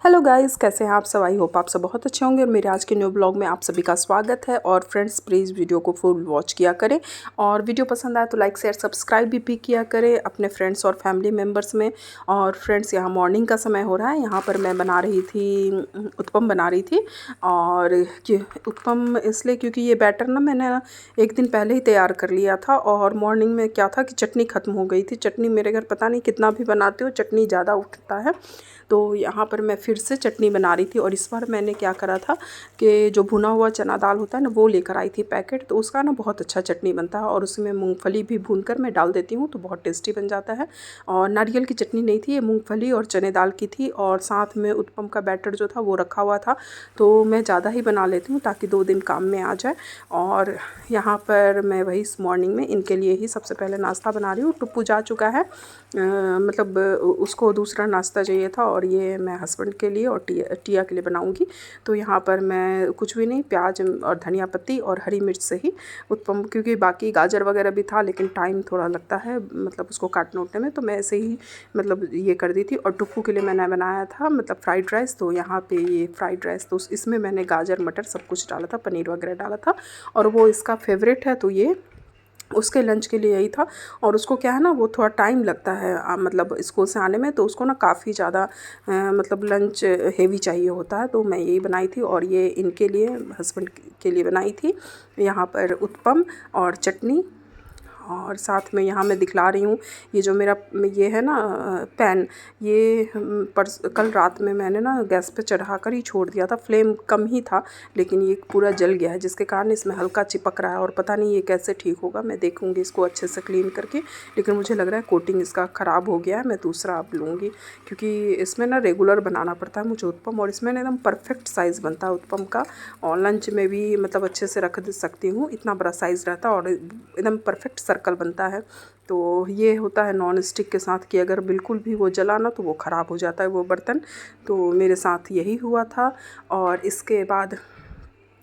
Hello guys, कैसे हैं आप सब। आई होप आप सब बहुत अच्छे होंगे और मेरे आज के न्यू ब्लॉग में आप सभी का स्वागत है। और फ्रेंड्स, प्लीज़ वीडियो को फुल वॉच किया करें और वीडियो पसंद आए तो लाइक शेयर सब्सक्राइब भी किया करें अपने फ्रेंड्स और फैमिली मेम्बर्स में। और फ्रेंड्स, यहाँ मॉर्निंग का समय हो रहा है। यहाँ पर मैं बना रही थी उत्पम बना रही थी। और उत्पम इसलिए क्योंकि ये बैटर ना मैंने एक दिन पहले ही तैयार कर लिया था। और मॉर्निंग में क्या था कि चटनी ख़त्म हो गई थी। चटनी मेरे घर पता नहीं कितना भी बनाते हो, चटनी ज़्यादा उठता है। तो यहाँ पर मैं फिर से चटनी बना रही थी। और इस बार मैंने क्या करा था कि जो भुना हुआ चना दाल होता है ना, वो लेकर आई थी पैकेट। तो उसका ना बहुत अच्छा चटनी बनता है और उसमें मूंगफली भी भूनकर मैं डाल देती हूँ तो बहुत टेस्टी बन जाता है। और नारियल की चटनी नहीं थी, ये मूंगफली और चने दाल की थी। और साथ में उत्पम का बैटर जो था वो रखा हुआ था। तो मैं ज़्यादा ही बना लेती हूँ ताकि 2 दिन काम में आ जाए। और यहाँ पर मैं वही इस मॉर्निंग में इनके लिए ही सबसे पहले नाश्ता बना रही हूँ। टुप्पू जा चुका है, मतलब उसको दूसरा नाश्ता चाहिए था। और ये मैं हस्बैंड के लिए और टिया के लिए बनाऊंगी। तो यहाँ पर मैं कुछ भी नहीं, प्याज और धनिया पत्ती और हरी मिर्च से ही उत्पम, क्योंकि बाकी गाजर वगैरह भी था लेकिन टाइम थोड़ा लगता है मतलब उसको काटने उठने में, तो मैं ऐसे ही मतलब ये कर दी थी। और टुप्पू के लिए मैंने बनाया था मतलब फ्राइड राइस। तो यहाँ पे ये फ्राइड राइस, तो इसमें मैंने गाजर मटर सब कुछ डाला था, पनीर वगैरह डाला था। और वो इसका फेवरेट है तो ये उसके लंच के लिए यही था। और उसको क्या है ना, वो थोड़ा टाइम लगता है मतलब स्कूल से आने में, तो उसको ना काफ़ी ज़्यादा मतलब लंच हेवी चाहिए होता है। तो मैं यही बनाई थी और ये इनके लिए, हस्बैंड के लिए बनाई थी। यहाँ पर उत्पम और चटनी। और साथ में यहाँ मैं दिखला रही हूँ, ये जो मेरा ये है ना पैन, ये कल रात में मैंने ना गैस पे चढ़ा कर ही छोड़ दिया था। फ्लेम कम ही था लेकिन ये पूरा जल गया है, जिसके कारण इसमें हल्का चिपक रहा है। और पता नहीं ये कैसे ठीक होगा, मैं देखूँगी इसको अच्छे से क्लीन करके। लेकिन मुझे लग रहा है कोटिंग इसका ख़राब हो गया है, मैं दूसरा अब लूँगी। क्योंकि इसमें ना रेगुलर बनाना पड़ता है मुझे उत्पम। और इसमें ना एकदम परफेक्ट साइज़ बनता है उत्पम का। और लंच में भी मतलब अच्छे से रख सकती हूँ, इतना बड़ा साइज़ रहता है और एकदम परफेक्ट सर्कल बनता है। तो ये होता है नॉन स्टिक के साथ कि अगर बिल्कुल भी वो जला ना तो वो ख़राब हो जाता है वो बर्तन। तो मेरे साथ यही हुआ था। और इसके बाद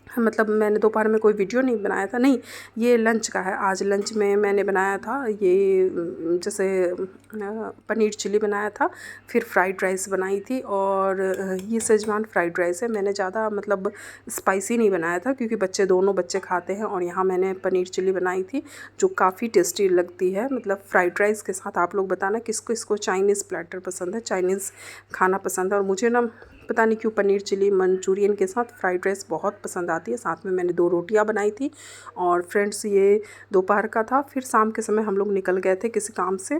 मतलब मैंने दोपहर में कोई वीडियो नहीं बनाया था, नहीं ये लंच का है। आज लंच में मैंने बनाया था ये जैसे पनीर चिली बनाया था, फिर फ्राइड राइस बनाई थी। और ये सेजवान फ्राइड राइस है। मैंने ज़्यादा मतलब स्पाइसी नहीं बनाया था क्योंकि दोनों बच्चे खाते हैं। और यहाँ मैंने पनीर चिली बनाई थी जो काफ़ी टेस्टी लगती है। मतलब फ्राइड राइस के साथ आप लोग बताना किसको इसको चाइनीज़ प्लेटर पसंद है, चाइनीज़ खाना पसंद है। और मुझे ना पता नहीं क्यों पनीर चिली मंचूरियन के साथ फ्राइड राइस बहुत पसंद आती है। साथ में मैंने 2 रोटियां बनाई थी। और फ्रेंड्स, ये दोपहर का था, फिर शाम के समय हम लोग निकल गए थे किसी काम से।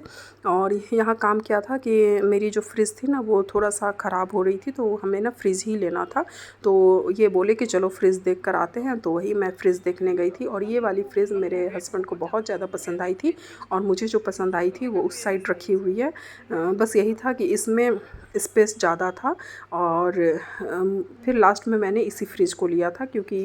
और यहाँ काम क्या था कि मेरी जो फ्रिज थी ना वो थोड़ा सा ख़राब हो रही थी, तो हमें ना फ्रिज ही लेना था। तो ये बोले कि चलो फ्रिज देख कर आते हैं, तो वही मैं फ्रिज देखने गई थी। और ये वाली फ्रिज मेरे हस्बैंड को बहुत ज़्यादा पसंद आई थी और मुझे जो पसंद आई थी वो उस साइड रखी हुई है। बस यही था कि इसमें स्पेस ज़्यादा था। और फिर लास्ट में मैंने इसी फ्रिज को लिया था क्योंकि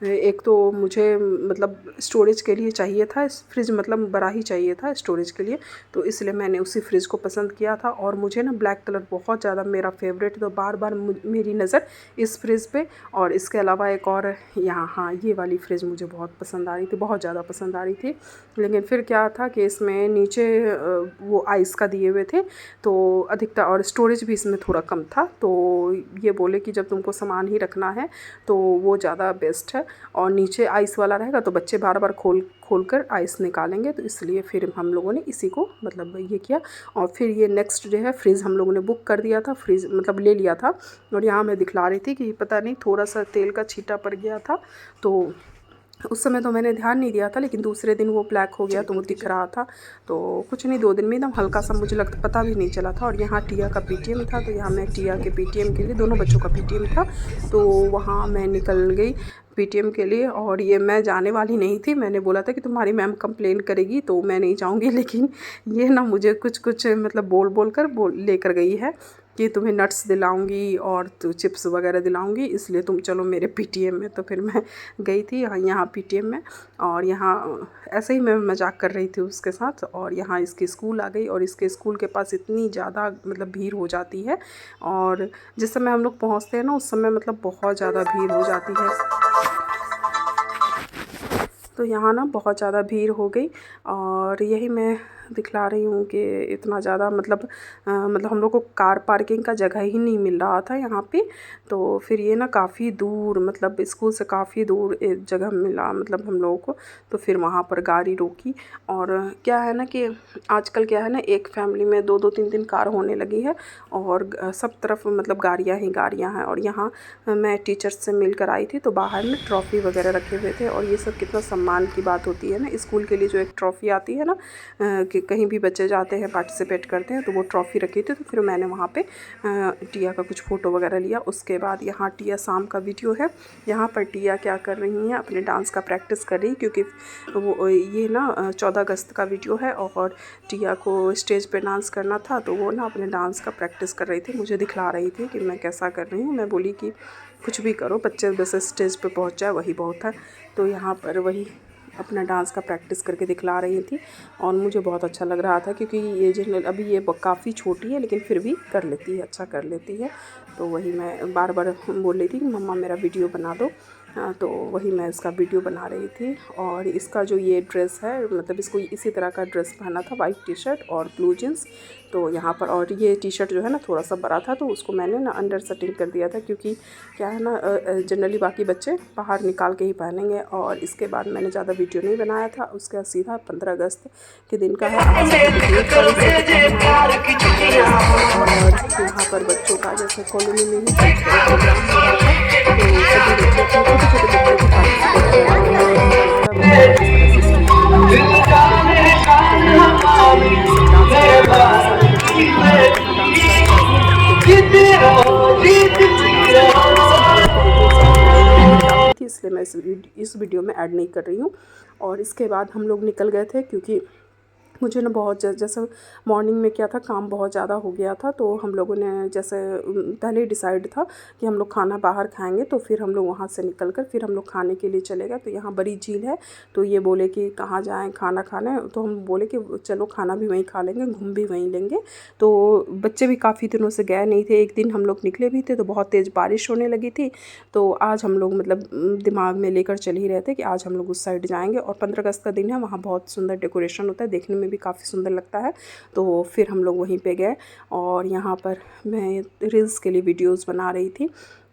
एक तो मुझे मतलब स्टोरेज के लिए चाहिए था फ्रिज, मतलब बड़ा ही चाहिए था स्टोरेज के लिए। तो इसलिए मैंने उसी फ्रिज को पसंद किया था। और मुझे ना ब्लैक कलर बहुत ज़्यादा मेरा फेवरेट, तो बार बार मेरी नज़र इस फ्रिज पे। और इसके अलावा एक और यहाँ, हाँ ये वाली फ्रिज मुझे बहुत पसंद आ रही थी, बहुत ज़्यादा पसंद आ रही थी। लेकिन फिर क्या था कि इसमें नीचे वो आइस का दिए हुए थे तो अधिकतर, और स्टोरेज भी इसमें थोड़ा कम था। तो ये बोले कि जब तुमको सामान ही रखना है तो वो ज़्यादा बेस्ट है। और नीचे आइस वाला रहेगा तो बच्चे बार बार खोल कर आइस निकालेंगे, तो इसलिए फिर हम लोगों ने इसी को मतलब ये किया। और फिर ये नेक्स्ट डे है, फ्रिज हम लोगों ने बुक कर दिया था, फ्रिज मतलब ले लिया था। और यहाँ मैं दिखला रही थी कि पता नहीं थोड़ा सा तेल का छींटा पड़ गया था, तो उस समय तो मैंने ध्यान नहीं दिया था, लेकिन दूसरे दिन वो ब्लैक हो गया तो वो दिख रहा था। तो कुछ नहीं, 2 दिन में एकदम हल्का सा मुझे लगता पता भी नहीं चला था। और यहाँ टिया का पीटीएम था, तो यहाँ मैं टिया के पीटीएम के लिए, दोनों बच्चों का पीटीएम था, तो वहाँ मैं निकल गई पीटीएम के लिए। और ये मैं जाने वाली नहीं थी, मैंने बोला था कि तुम्हारी मैम कंप्लेन करेगी तो मैं नहीं जाऊँगी। लेकिन ये ना मुझे कुछ कुछ मतलब बोल लेकर गई है कि तुम्हें नट्स दिलाऊंगी और तो चिप्स वगैरह दिलाऊंगी, इसलिए तुम चलो मेरे पीटीएम में। तो फिर मैं गई थी यहाँ पीटीएम में। और यहाँ ऐसे ही मैं मजाक कर रही थी उसके साथ। और यहाँ इसकी स्कूल आ गई और इसके स्कूल के पास इतनी ज़्यादा मतलब भीड़ हो जाती है। और जिस समय हम लोग पहुँचते हैं ना उस समय मतलब बहुत ज़्यादा भीड़ हो जाती है। तो यहाँ ना बहुत ज़्यादा भीड़ हो गई। और यही मैं दिखला रही हूँ कि इतना ज़्यादा मतलब हम लोग को कार पार्किंग का जगह ही नहीं मिल रहा था यहाँ पे। तो फिर ये ना काफ़ी दूर मतलब स्कूल से काफ़ी दूर एक जगह मिला मतलब हम लोगों को। तो फिर वहाँ पर गाड़ी रोकी। और क्या है ना कि आजकल क्या है ना, एक फैमिली में 2-2 3-3 कार होने लगी है और सब तरफ मतलब गाड़ियाँ ही गाड़ियाँ हैं। और यहाँ मैं टीचर्स से मिलकर आई थी तो बाहर में ट्रॉफ़ी वगैरह रखे हुए थे। और ये सब कितना सम्मान की बात होती है ना, स्कूल के लिए जो एक ट्रॉफ़ी आती है ना कि कहीं भी बच्चे जाते हैं पार्टिसिपेट करते हैं, तो वो ट्रॉफ़ी रखी थी। तो फिर मैंने वहाँ पे टिया का कुछ फ़ोटो वगैरह लिया। उसके बाद यहाँ टिया शाम का वीडियो है। यहाँ पर टिया क्या कर रही हैं, अपने डांस का प्रैक्टिस कर रही, क्योंकि वो ये ना 14 अगस्त का वीडियो है और टिया को स्टेज पे डांस करना था। तो वो ना अपने डांस का प्रैक्टिस कर रही थी, मुझे दिखला रही थी कि मैं कैसा कर रही हूँ। मैं बोली कि कुछ भी करो, बच्चे बस स्टेज पे पहुँच जाए वही बहुत है। तो यहाँ पर वही अपना डांस का प्रैक्टिस करके दिखला रही थी और मुझे बहुत अच्छा लग रहा था, क्योंकि ये जनरल अभी ये काफ़ी छोटी है लेकिन फिर भी कर लेती है, अच्छा कर लेती है। तो वही मैं बार बार बोल रही थी कि मम्मा मेरा वीडियो बना दो। तो वही मैं इसका वीडियो बना रही थी। और इसका जो ये ड्रेस है मतलब इसको इसी तरह का ड्रेस पहना था, वाइट टी शर्ट और ब्लू जीन्स। तो यहाँ पर और ये टी शर्ट जो है ना थोड़ा सा बड़ा था, तो उसको मैंने ना अंडर सेटिंग कर दिया था, क्योंकि क्या है ना जनरली बाकी बच्चे बाहर निकाल के ही पहनेंगे। और इसके बाद मैंने ज़्यादा वीडियो नहीं बनाया था, उसके बाद सीधा 15 अगस्त के दिन का है। और यहाँ पर बच्चों का जैसे कॉलोनी में ही प्रोग्राम हो रहा था, तो सभी बच्चे छोटे-छोटे बच्चे पार्टिसिपेट कर थी, इसलिए मैं इस वीडियो में ऐड नहीं कर रही हूँ। और इसके बाद हम लोग निकल गए थे, क्योंकि मुझे ना बहुत जैसे मॉर्निंग में क्या था, काम बहुत ज़्यादा हो गया था। तो हम लोगों ने जैसे पहले ही डिसाइड था कि हम लोग खाना बाहर खाएंगे। तो फिर हम लोग वहाँ से निकल कर फिर हम लोग खाने के लिए चले गए। तो यहाँ बड़ी झील है, तो ये बोले कि कहाँ जाएं खाना खाने। तो हम बोले कि चलो खाना भी वहीं खा लेंगे, घूम भी वहीं लेंगे। तो बच्चे भी काफ़ी दिनों से गए नहीं थे। एक दिन हम लोग निकले भी थे तो बहुत तेज़ बारिश होने लगी थी। तो आज हम लोग मतलब दिमाग में लेकर चल ही रहे थे कि आज हम लोग उस साइड जाएंगे। और 15 अगस्त का दिन है, वहाँ बहुत सुंदर डेकोरेशन होता है, देखने में भी काफ़ी सुंदर लगता है। तो फिर हम लोग वहीं पे गए और यहाँ पर मैं रील्स के लिए वीडियोस बना रही थी।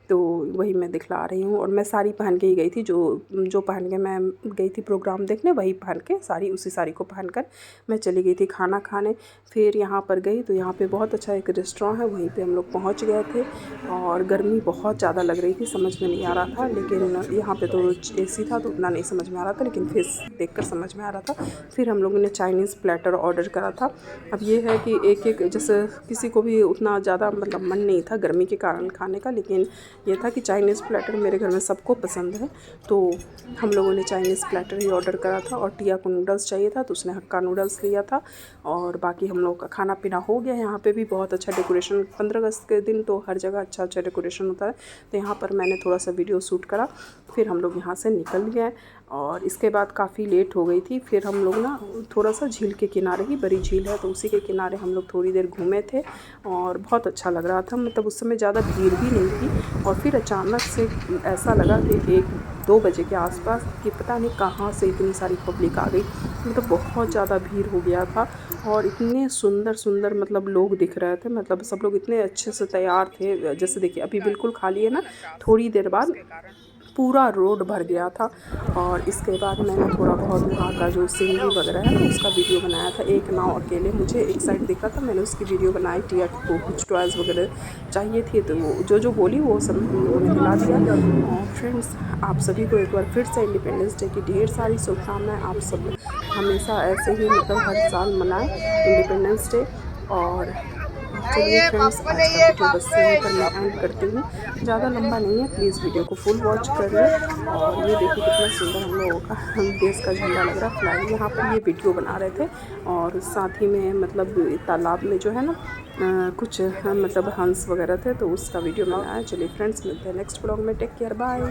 तो वही मैं दिखला रही हूँ। और मैं साड़ी पहन के ही गई थी, जो पहन के मैं गई थी प्रोग्राम देखने, वही पहन के साड़ी, उसी साड़ी को पहनकर मैं चली गई थी खाना खाने। फिर यहाँ पर गई तो यहाँ पे बहुत अच्छा एक रेस्टोरेंट है, वहीं पे हम लोग पहुँच गए थे। और गर्मी बहुत ज़्यादा लग रही थी, समझ में नहीं आ रहा था, लेकिन यहाँ पे तो AC था तो उतना नहीं समझ में आ रहा था, लेकिन फिर देखकर समझ में आ रहा था। फिर हम लोगों ने चाइनीज़ प्लेटर ऑर्डर करा था। अब ये है कि एक जैसे किसी को भी उतना ज़्यादा मतलब मन नहीं था गर्मी के कारण खाने का, लेकिन ये था कि चाइनीज़ प्लेटर मेरे घर में सबको पसंद है। तो हम लोगों ने चाइनीज़ प्लेटर ही ऑर्डर करा था। और टिया को नूडल्स चाहिए था तो उसने हक्का नूडल्स लिया था। और बाकी हम लोग का खाना पीना हो गया। यहाँ पे भी बहुत अच्छा डेकोरेशन, 15 अगस्त के दिन तो हर जगह अच्छा अच्छा डेकोरेशन होता है। तो यहाँ पर मैंने थोड़ा सा वीडियो शूट करा, फिर हम लोग यहाँ से निकल गए। और इसके बाद काफ़ी लेट हो गई थी। फिर हम लोग ना थोड़ा सा झील के किनारे ही, बड़ी झील है तो उसी के किनारे हम लोग थोड़ी देर घूमे थे और बहुत अच्छा लग रहा था। मतलब उस समय ज़्यादा भीड़ भी नहीं थी। और फिर अचानक से ऐसा लगा कि 1-2 बजे के आसपास कि पता नहीं कहाँ से इतनी सारी पब्लिक आ गई। मतलब बहुत ज़्यादा भीड़ हो गया था और इतने सुंदर सुंदर मतलब लोग दिख रहे थे। मतलब सब लोग इतने अच्छे से तैयार थे। जैसे देखिए अभी बिल्कुल खाली है ना, थोड़ी देर बाद पूरा रोड भर गया था। और इसके बाद मैंने थोड़ा बहुत वहाँ का जो सीनरी वगैरह है ना उसका वीडियो बनाया था। एक नाव अकेले मुझे एक साइड दिखा था, मैंने उसकी वीडियो बनाई। टिया को कुछ टॉयज़ वगैरह चाहिए थे तो वो जो बोली वो सब हम लोगों ने दिला दिया। और फ्रेंड्स, आप सभी को एक बार फिर से इंडिपेंडेंस डे की ढेर सारी शुभकामनाएं। आप सब हमेशा ऐसे ही मतलब हर साल मनाएं इंडिपेंडेंस डे। और चलिए फ्रेंड्स, आज का वीडियो बस यहीं पर मैं एंड करती हूँ। ज़्यादा लंबा नहीं है, प्लीज़ वीडियो को फुल वॉच कर लें। और ये देखिए कितना सुंदर हम लोगों का देश का झंडा लग रहा है, फ्लैग। यहाँ पर ये वीडियो बना रहे थे और साथ ही में मतलब तालाब में जो है ना कुछ मतलब हंस वगैरह थे, तो उसका वीडियो बनाया। चलिए फ्रेंड्स, मिलते हैं नेक्स्ट ब्लॉग में। Take care, bye.